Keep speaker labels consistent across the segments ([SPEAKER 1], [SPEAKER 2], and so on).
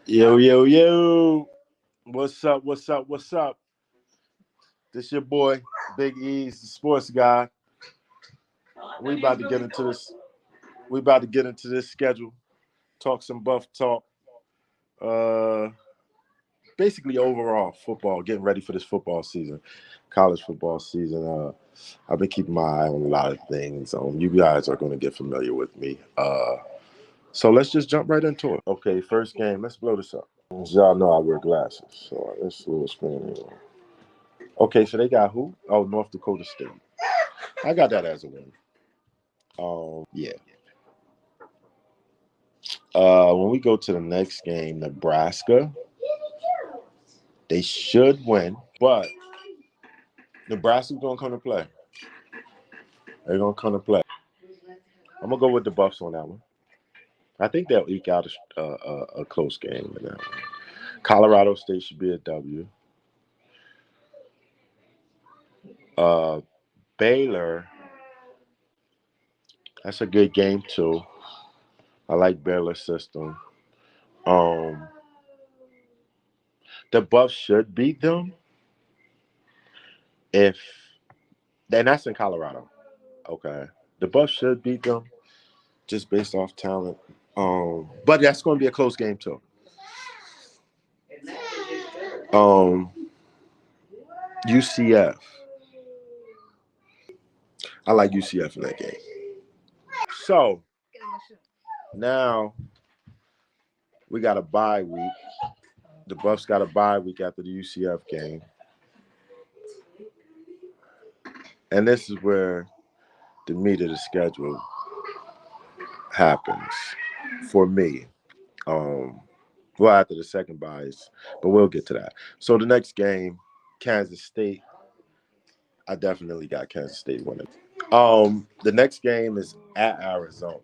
[SPEAKER 1] Yo, yo, yo. What's up? What's up? What's up? This your boy, Big E's, the sports guy. We about to get into this. We about to get into this schedule. Talk some buff talk. Uh Basically overall football, getting ready for this football season, college football season. I've been keeping my eye on a lot of things. You guys are gonna get familiar with me. So let's just jump right into it. Okay, first game, let's blow this up. As y'all know I wear glasses, so this little screen anyway. Okay, so they got who? Oh, North Dakota State. I got that as a win. Yeah. When we go to the next game, Nebraska, they should win, but Nebraska's gonna come to play. They're gonna come to play. I'm gonna go with the Buffs on that one. I think they'll eke out a close game in that one. Colorado State should be a W. Uh, Baylor, that's a good game too. I like Baylor's system. Um, the Buffs should beat them if, and that's in Colorado. Okay, the Buffs should beat them just based off talent. But that's going to be a close game too. UCF. I like UCF in that game. So now we got a bye week. The Buffs got a bye week after the UCF game. And this is where the meat of the schedule happens for me. Well, after the second bias, but we'll get to that. So the next game, Kansas State. I definitely got Kansas State winning. The next game is at Arizona.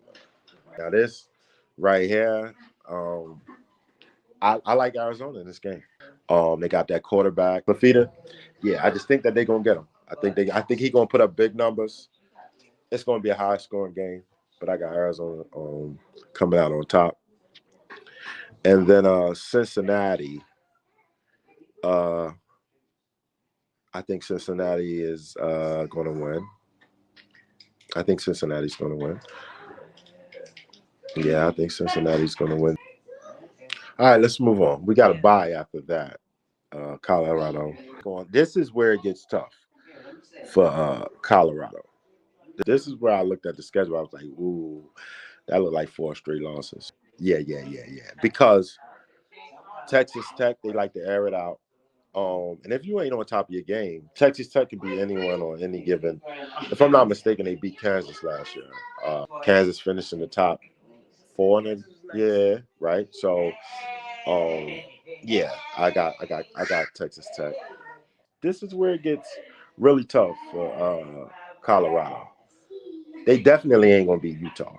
[SPEAKER 1] Now this right here, I like Arizona in this game. They got that quarterback, Fafita. Yeah, I just think that they're gonna get him. I think he's gonna put up big numbers. It's gonna be a high scoring game, but I got Arizona coming out on top. And then Cincinnati. Uh, I think Cincinnati is going to win. I think Cincinnati's going to win. Yeah, I think Cincinnati's going to win. All right, let's move on. We got a bye after that. Colorado. This is where it gets tough for Colorado. This is where I looked at the schedule. I was like, ooh, that looked like 4 straight losses. Yeah. Because Texas Tech, they like to air it out. And if you ain't on top of your game, Texas Tech can beat anyone on any given. If I'm not mistaken, they beat Kansas last year. Kansas finished in the top 4 in it. Yeah, right. So, yeah, I got Texas Tech. This is where it gets really tough for Colorado. They definitely ain't gonna beat Utah.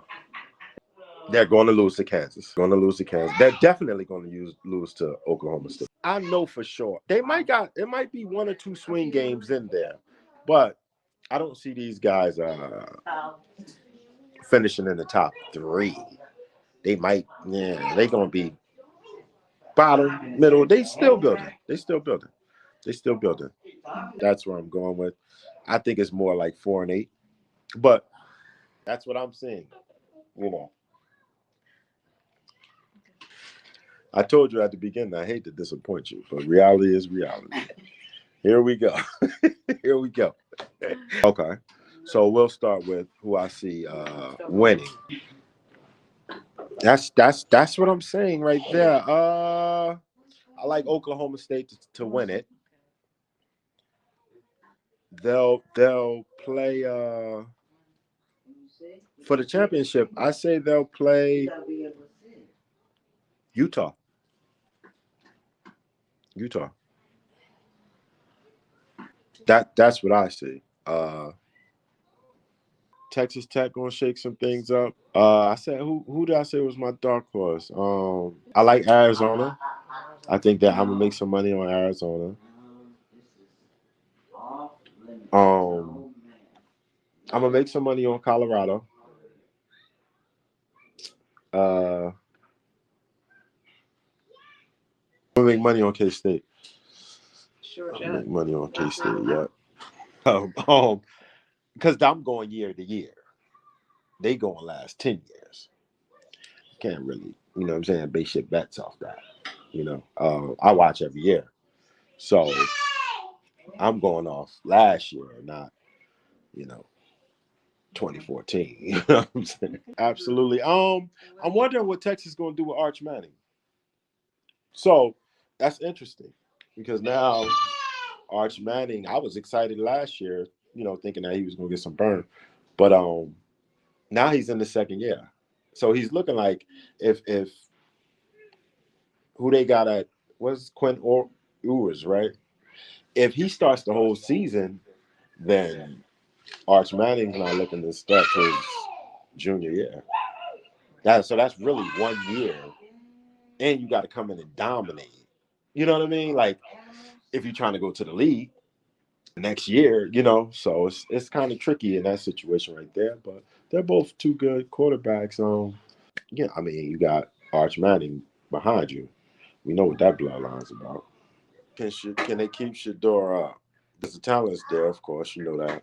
[SPEAKER 1] They're going to lose to Kansas. Going to lose to Kansas. They're definitely going to lose to Oklahoma State. I know for sure. It might be 1 or 2 swing games in there, but I don't see these guys finishing in the top 3. They might, yeah, they're going to be bottom, middle. They still building. They still building. That's where I'm going with. I think it's more like 4-8, but that's what I'm seeing. You know. I told you at the beginning, I hate to disappoint you, but reality is reality. Here we go. Here we go. Okay. So we'll start with who I see winning. That's what I'm saying right there. I like Oklahoma State to win it. They'll play for the championship. I say they'll play Utah. Utah. That's what I see. Texas Tech gonna shake some things up. I said who did I say was my dark horse? I like Arizona. I think that I'm gonna make some money on Arizona. Um, I'm gonna make some money on Colorado. Uh, gonna make money on K-State. Sure, I'll make money on K-State. Yeah. Because I'm going year to year. They going last 10 years. Can't really, you know what I'm saying, base your bets off that. I watch every year. So I'm going off last year, not, 2014. You know what I'm saying? Absolutely. I'm wondering what Texas is going to do with Arch Manning. So that's interesting because now Arch Manning, I was excited last year, thinking that he was going to get some burn. But now he's in the second year. So he's looking like if who they got at, what's Quinn Ewers, right? If he starts the whole season, then Arch Manning's not looking to start his junior year. So that's really 1 year, and you got to come in and dominate. You know what I mean? Like if you're trying to go to the league next year, so it's kind of tricky in that situation right there. But they're both two good quarterbacks. Yeah, I mean you got Arch Manning behind you. We know what that bloodline's about. Can they keep Shador up? Because the talent's there, of course, you know that.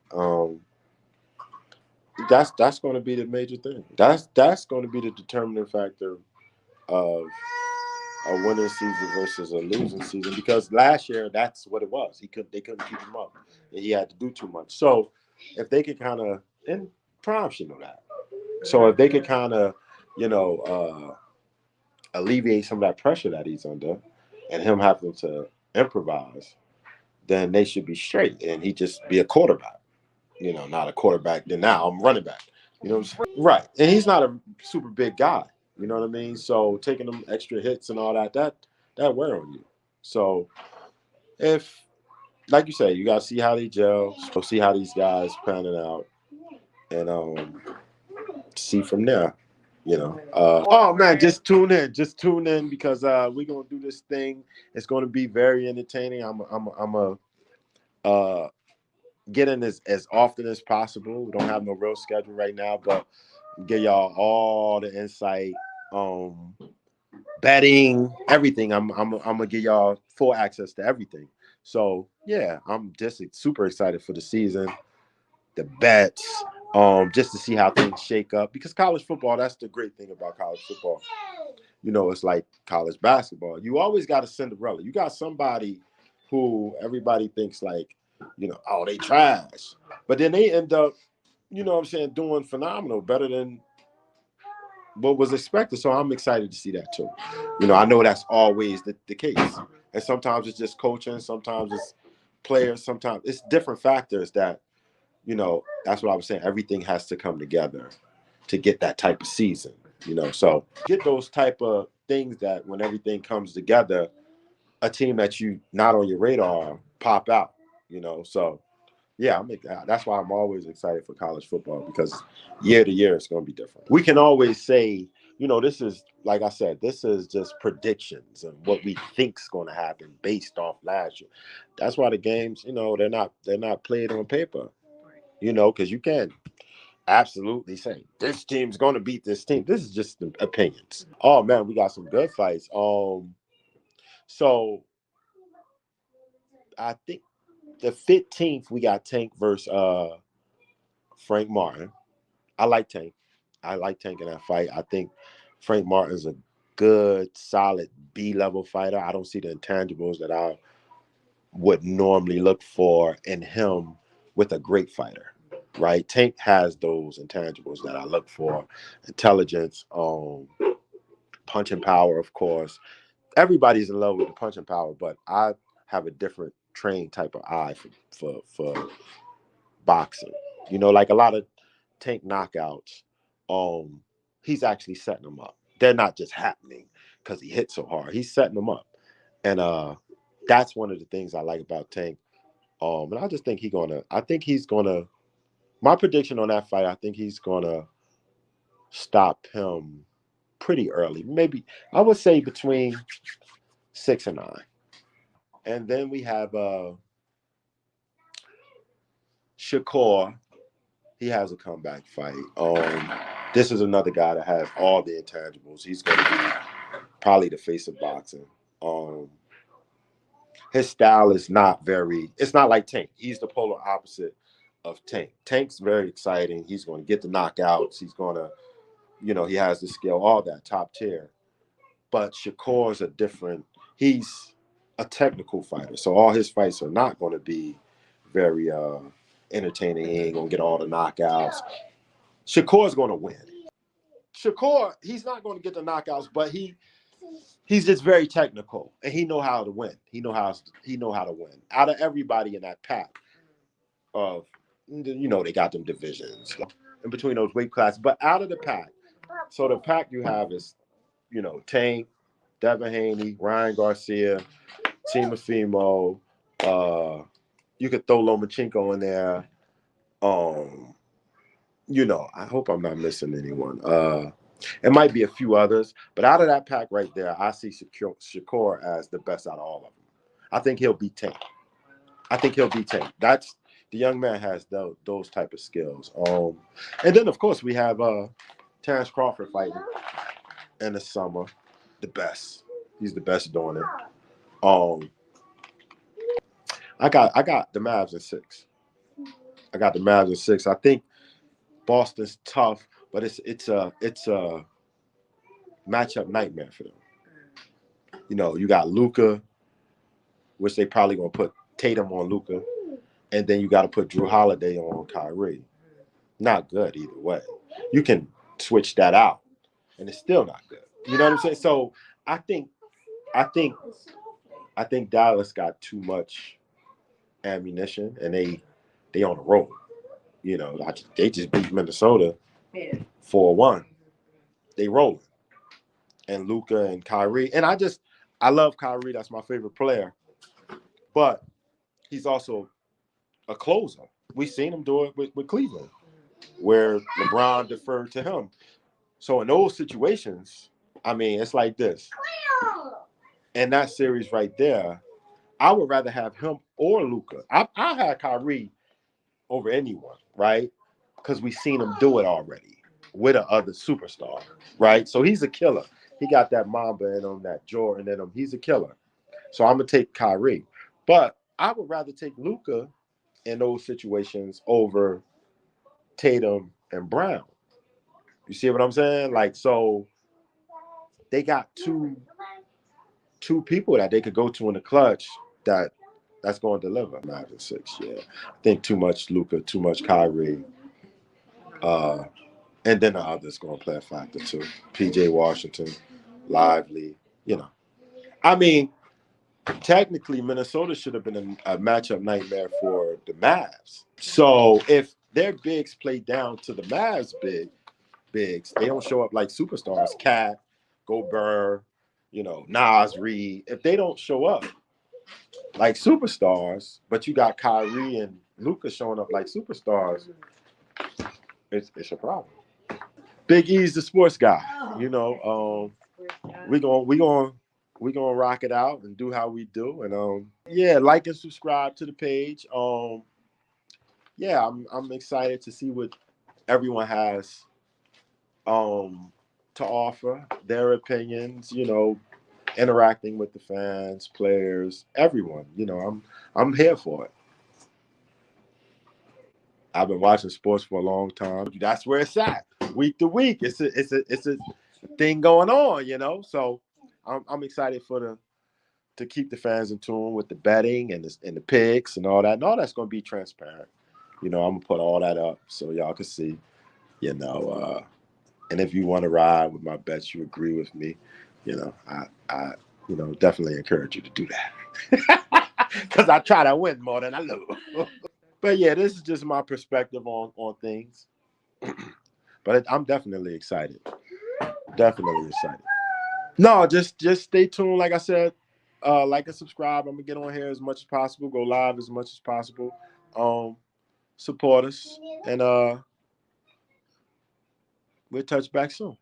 [SPEAKER 1] That's going to be the major thing. That's going to be the determining factor of a winning season versus a losing season. Because last year, that's what it was. They couldn't keep him up, and he had to do too much. So if they could kind of, and Prime should know that. So if they could kind of, alleviate some of that pressure that he's under, and him having to improvise, then they should be straight, and he just be a quarterback. Not a quarterback. Then now I'm running back. You know what I'm saying? Right. And he's not a super big guy. You know what I mean? So taking them extra hits and all that wear on you. So if, like you say, you gotta see how they gel, so see how these guys panning out, and see from there. Oh man, just tune in. Just tune in because we're gonna do this thing. It's gonna be very entertaining. I'm a get in as often as possible. We don't have no real schedule right now, but give y'all all the insight, betting, everything. I'm gonna give y'all full access to everything. So yeah, I'm just super excited for the season, the bets, just to see how things shake up. Because college football, that's the great thing about college football. It's like college basketball. You always got a Cinderella. You got somebody who everybody thinks like, oh, they trash. But then they end up, what I'm saying, doing phenomenal, better than what was expected. So I'm excited to see that too. I know that's always the case. And sometimes it's just coaching, sometimes it's players, sometimes it's different factors that, that's what I was saying. Everything has to come together to get that type of season, So get those type of things that when everything comes together, a team that you not on your radar pop out, So yeah, that's why I'm always excited for college football because year to year it's going to be different. We can always say, this is, like I said, this is just predictions and what we think's going to happen based off last year. That's why the games, they're not played on paper, because you can't absolutely say this team's going to beat this team. This is just opinions. Oh man, we got some good fights. So I think the 15th we got Tank versus Frank Martin. I like Tank. I like Tank in that fight. I think Frank Martin's a good, solid B-level fighter. I don't see the intangibles that I would normally look for in him with a great fighter, right? Tank has those intangibles that I look for. Intelligence, punching power, of course. Everybody's in love with the punching power, but I have a different trained type of eye for boxing. Like a lot of Tank knockouts, he's actually setting them up. They're not just happening because he hit so hard. He's setting them up. And that's one of the things I like about Tank. And I just think he's gonna my prediction on that fight, I think he's gonna stop him pretty early. Maybe I would say between 6 and 9. And then we have Shakur. He has a comeback fight. This is another guy that has all the intangibles. He's going to be probably the face of boxing. his style is not very. It's not like Tank. He's the polar opposite of Tank. Tank's very exciting. He's going to get the knockouts. He's going to, he has the skill, all that top tier. But Shakur's a different. He's a technical fighter, so all his fights are not going to be very entertaining. He ain't going to get all the knockouts. Shakur's going to win. Shakur, he's not going to get the knockouts, but he's just very technical, and he know how to win. He know how to win. Out of everybody in that pack of, they got them divisions in between those weight classes, but out of the pack, so the pack you have is, Tank, Devin Haney, Ryan Garcia, Teamofimo. You could throw Lomachenko in there. I hope I'm not missing anyone. It might be a few others, but out of that pack right there, I see Shakur as the best out of all of them. I think he'll beat Tank. That's the young man has those type of skills. And then of course we have Terrence Crawford fighting in the summer. The best. He's the best doing it. I got the Mavs in 6. I think Boston's tough, but it's a matchup nightmare for them. You got Luka, which they probably gonna put Tatum on Luka, and then you got to put Drew Holiday on Kyrie. Not good either way. You can switch that out, and it's still not good. You know what I'm saying? So I think Dallas got too much ammunition, and they on the road. They just beat Minnesota 4-1. They rolling. And Luka and Kyrie. And I love Kyrie. That's my favorite player. But he's also a closer. We've seen him do it with Cleveland, where LeBron deferred to him. So in those situations, it's like this. In that series right there, I would rather have him or Luka. I had Kyrie over anyone, right? Because we've seen him do it already with a other superstar, right? So he's a killer. He got that Mamba in him, that Jordan in him. He's a killer. So I'm going to take Kyrie. But I would rather take Luka in those situations over Tatum and Brown. You see what I'm saying? So they got two people that they could go to in the clutch that's going to deliver. 5 and 6, yeah. I think too much Luka, too much Kyrie. And then the others going to play a factor too. PJ Washington, Lively, technically Minnesota should have been a matchup nightmare for the Mavs. So if their bigs play down to the Mavs bigs, they don't show up like superstars, Cat, Gobert, Nas Reed. If they don't show up like superstars, but you got Kyrie and Luka showing up like superstars, it's a problem. Big E's the sports guy. We gonna rock it out and do how we do. And like and subscribe to the page. I'm excited to see what everyone has to offer, their opinions, interacting with the fans, players, everyone. I'm here for it. I've been watching sports for a long time. That's where it's at, week to week. It's a thing going on, So I'm excited to keep the fans in tune with the betting and the picks and all that. And all that's going to be transparent. I'm gonna put all that up so y'all can see. And if you want to ride with my bets, you agree with me. I definitely encourage you to do that because I try to win more than I lose. But yeah, this is just my perspective on things. But I'm definitely excited. Definitely excited. No, just stay tuned. Like I said, like and subscribe. I'm gonna get on here as much as possible. Go live as much as possible. Support us, and we'll touch back soon.